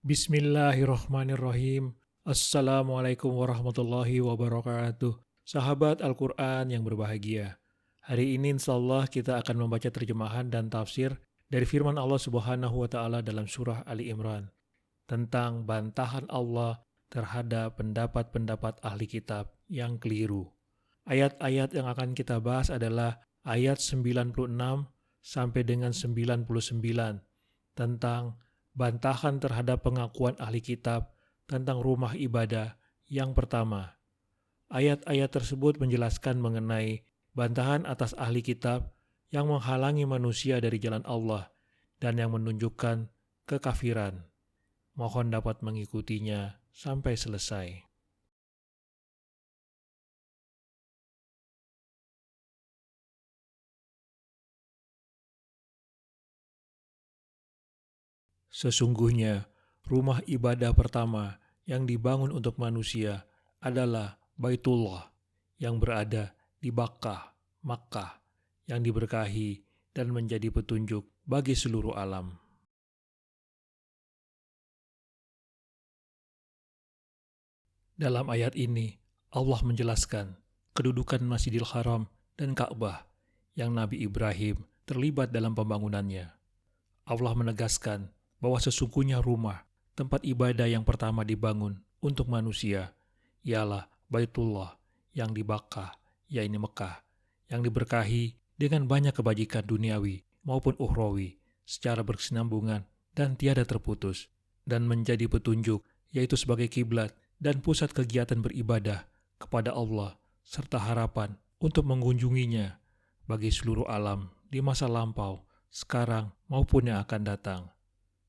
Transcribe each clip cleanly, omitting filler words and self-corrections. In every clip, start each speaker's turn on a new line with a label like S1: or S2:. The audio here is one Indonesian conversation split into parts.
S1: Bismillahirrahmanirrahim. Assalamualaikum warahmatullahi wabarakatuh. Sahabat Al-Quran yang berbahagia. Hari ini insyaallah kita akan membaca terjemahan dan tafsir dari firman Allah Subhanahu wa Ta'ala dalam surah Ali Imran tentang bantahan Allah terhadap pendapat-pendapat ahli kitab yang keliru. Ayat-ayat yang akan kita bahas adalah ayat 96 sampai dengan 99 tentang bantahan terhadap pengakuan ahli kitab tentang rumah ibadah yang pertama. Ayat-ayat tersebut menjelaskan mengenai bantahan atas ahli kitab yang menghalangi manusia dari jalan Allah dan yang menunjukkan kekafiran. Mohon dapat mengikutinya sampai selesai. Sesungguhnya, rumah ibadah pertama yang dibangun untuk manusia adalah Baitullah yang berada di Makkah, yang diberkahi dan menjadi petunjuk bagi seluruh alam. Dalam ayat ini, Allah menjelaskan kedudukan Masjidil Haram dan Ka'bah yang Nabi Ibrahim terlibat dalam pembangunannya. Allah menegaskan bahwa sesungguhnya rumah, tempat ibadah yang pertama dibangun untuk manusia, ialah Baitullah yang di Makkah, yaitu Mekah, yang diberkahi dengan banyak kebajikan duniawi maupun ukhrawi secara berkesinambungan dan tiada terputus, dan menjadi petunjuk, yaitu sebagai kiblat dan pusat kegiatan beribadah kepada Allah, serta harapan untuk mengunjunginya bagi seluruh alam di masa lampau, sekarang maupun yang akan datang.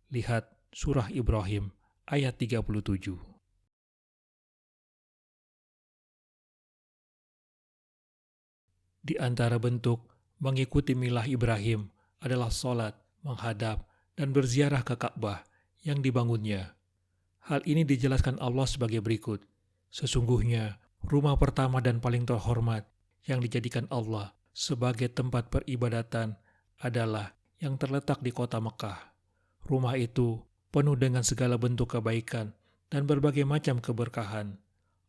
S1: Lihat Surah Ibrahim ayat 37. Di antara bentuk mengikuti milah Ibrahim adalah sholat, menghadap, dan berziarah ke Ka'bah yang dibangunnya. Hal ini dijelaskan Allah sebagai berikut. Sesungguhnya, rumah pertama dan paling terhormat yang dijadikan Allah sebagai tempat peribadatan adalah yang terletak di kota Mekah. Rumah itu penuh dengan segala bentuk kebaikan dan berbagai macam keberkahan.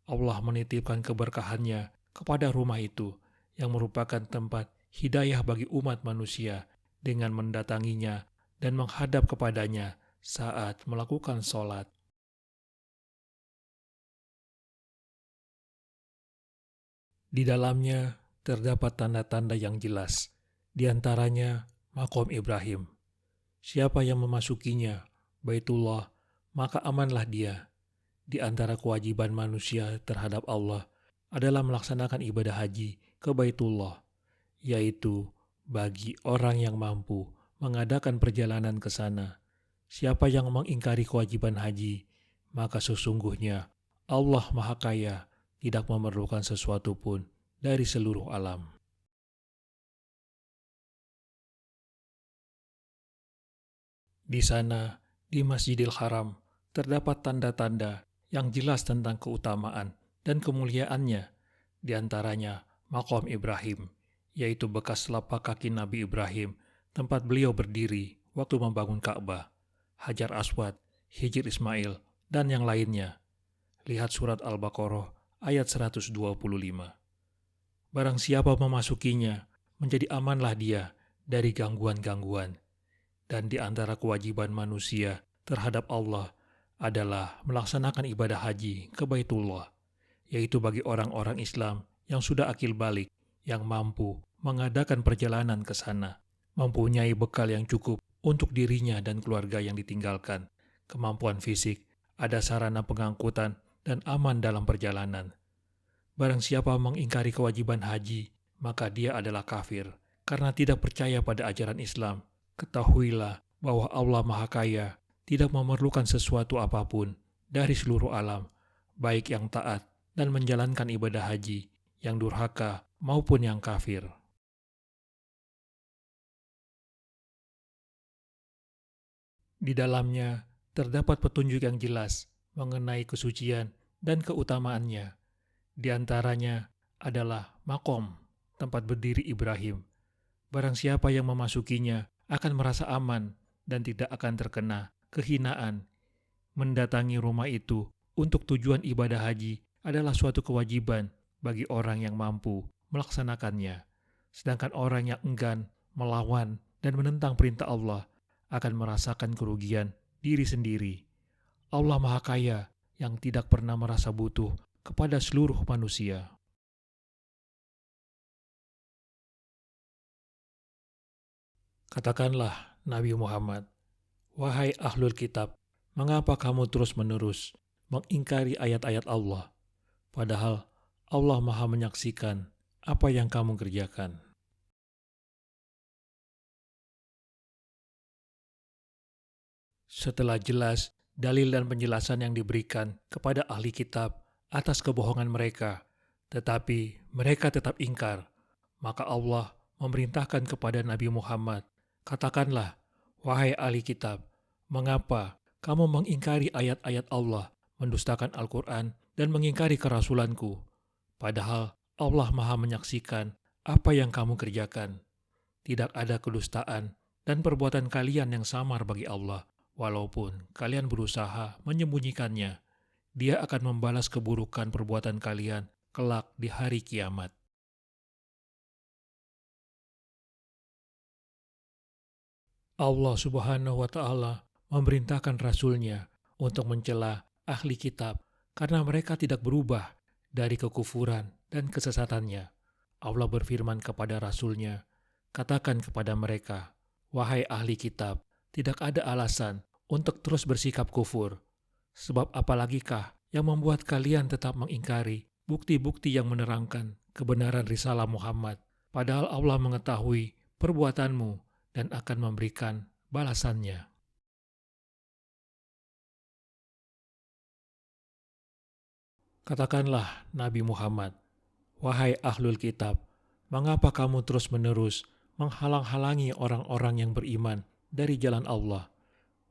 S1: Allah menitipkan keberkahannya kepada rumah itu yang merupakan tempat hidayah bagi umat manusia dengan mendatanginya dan menghadap kepadanya saat melakukan sholat. Di dalamnya terdapat tanda-tanda yang jelas, di antaranya Maqam Ibrahim. Siapa yang memasukinya, Baitullah, maka amanlah dia. Di antara kewajiban manusia terhadap Allah adalah melaksanakan ibadah haji ke Baitullah, yaitu bagi orang yang mampu mengadakan perjalanan ke sana. Siapa yang mengingkari kewajiban haji, maka sesungguhnya Allah Maha Kaya tidak memerlukan sesuatu pun dari seluruh alam. Di sana, di Masjidil Haram, terdapat tanda-tanda yang jelas tentang keutamaan dan kemuliaannya, di antaranya Maqam Ibrahim, yaitu bekas telapak kaki Nabi Ibrahim, tempat beliau berdiri waktu membangun Ka'bah, Hajar Aswad, Hijr Ismail, dan yang lainnya. Lihat surat Al-Baqarah ayat 125. Barang siapa memasukinya, menjadi amanlah dia dari gangguan-gangguan. Dan di antara kewajiban manusia terhadap Allah adalah melaksanakan ibadah haji ke Baitullah, yaitu bagi orang-orang Islam yang sudah akil balik, yang mampu mengadakan perjalanan ke sana, mempunyai bekal yang cukup untuk dirinya dan keluarga yang ditinggalkan, kemampuan fisik, ada sarana pengangkutan, dan aman dalam perjalanan. Barang siapa mengingkari kewajiban haji, maka dia adalah kafir, karena tidak percaya pada ajaran Islam. Ketahuilah bahwa Allah Maha Kaya tidak memerlukan sesuatu apapun dari seluruh alam, baik yang taat dan menjalankan ibadah haji, yang durhaka maupun yang kafir. Di dalamnya terdapat petunjuk yang jelas mengenai kesucian dan keutamaannya. Di antaranya adalah Maqam, tempat berdiri Ibrahim. Barang siapa yang memasukinya akan merasa aman dan tidak akan terkena kehinaan, mendatangi rumah itu untuk tujuan ibadah haji adalah suatu kewajiban bagi orang yang mampu melaksanakannya. Sedangkan orang yang enggan, melawan, dan menentang perintah Allah akan merasakan kerugian diri sendiri. Allah Maha Kaya yang tidak pernah merasa butuh kepada seluruh manusia. Katakanlah, Nabi Muhammad, wahai ahlul kitab, mengapa kamu terus-menerus mengingkari ayat-ayat Allah, padahal Allah Maha menyaksikan apa yang kamu kerjakan. Setelah jelas dalil dan penjelasan yang diberikan kepada ahli kitab atas kebohongan mereka, tetapi mereka tetap ingkar, maka Allah memerintahkan kepada Nabi Muhammad, katakanlah, wahai ahli kitab, mengapa kamu mengingkari ayat-ayat Allah, mendustakan Al-Quran, dan mengingkari kerasulanku, padahal Allah Maha menyaksikan apa yang kamu kerjakan. Tidak ada kedustaan dan perbuatan kalian yang samar bagi Allah. Walaupun kalian berusaha menyembunyikannya, Dia akan membalas keburukan perbuatan kalian kelak di hari kiamat. Allah Subhanahu wa Ta'ala memerintahkan Rasul-Nya untuk mencela ahli kitab karena mereka tidak berubah dari kekufuran dan kesesatannya. Allah berfirman kepada Rasul-Nya, katakan kepada mereka, wahai ahli kitab, tidak ada alasan untuk terus bersikap kufur. Sebab apalagikah yang membuat kalian tetap mengingkari bukti-bukti yang menerangkan kebenaran risalah Muhammad, padahal Allah mengetahui perbuatanmu dan akan memberikan balasannya. Katakanlah, Nabi Muhammad, wahai ahlul kitab, mengapa kamu terus-menerus menghalang-halangi orang-orang yang beriman dari jalan Allah?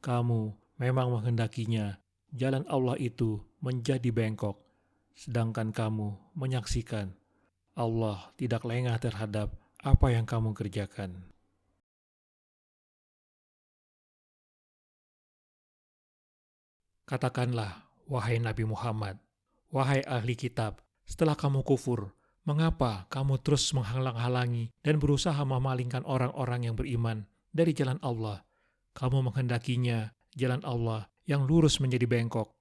S1: Kamu memang menghendakinya jalan Allah itu menjadi bengkok, sedangkan kamu menyaksikan Allah tidak lengah terhadap apa yang kamu kerjakan. Katakanlah, wahai Nabi Muhammad, wahai ahli kitab, setelah kamu kufur, mengapa kamu terus menghalang-halangi dan berusaha memalingkan orang-orang yang beriman dari jalan Allah? Kamu menghendakinya jalan Allah yang lurus menjadi bengkok,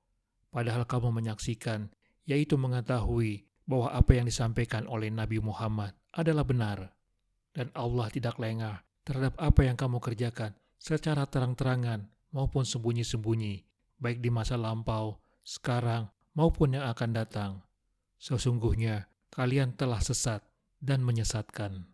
S1: padahal kamu menyaksikan, yaitu mengetahui bahwa apa yang disampaikan oleh Nabi Muhammad adalah benar, dan Allah tidak lengah terhadap apa yang kamu kerjakan secara terang-terangan maupun sembunyi-sembunyi, baik di masa lampau, sekarang, maupun yang akan datang. Sesungguhnya kalian telah sesat dan menyesatkan.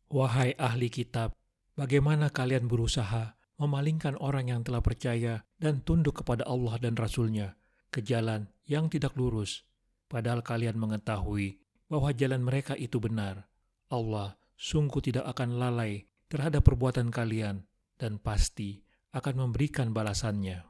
S1: Wahai ahli kitab, bagaimana kalian berusaha memalingkan orang yang telah percaya dan tunduk kepada Allah dan Rasul-Nya ke jalan yang tidak lurus, padahal kalian mengetahui bahwa jalan mereka itu benar. Allah sungguh tidak akan lalai terhadap perbuatan kalian dan pasti akan memberikan balasannya.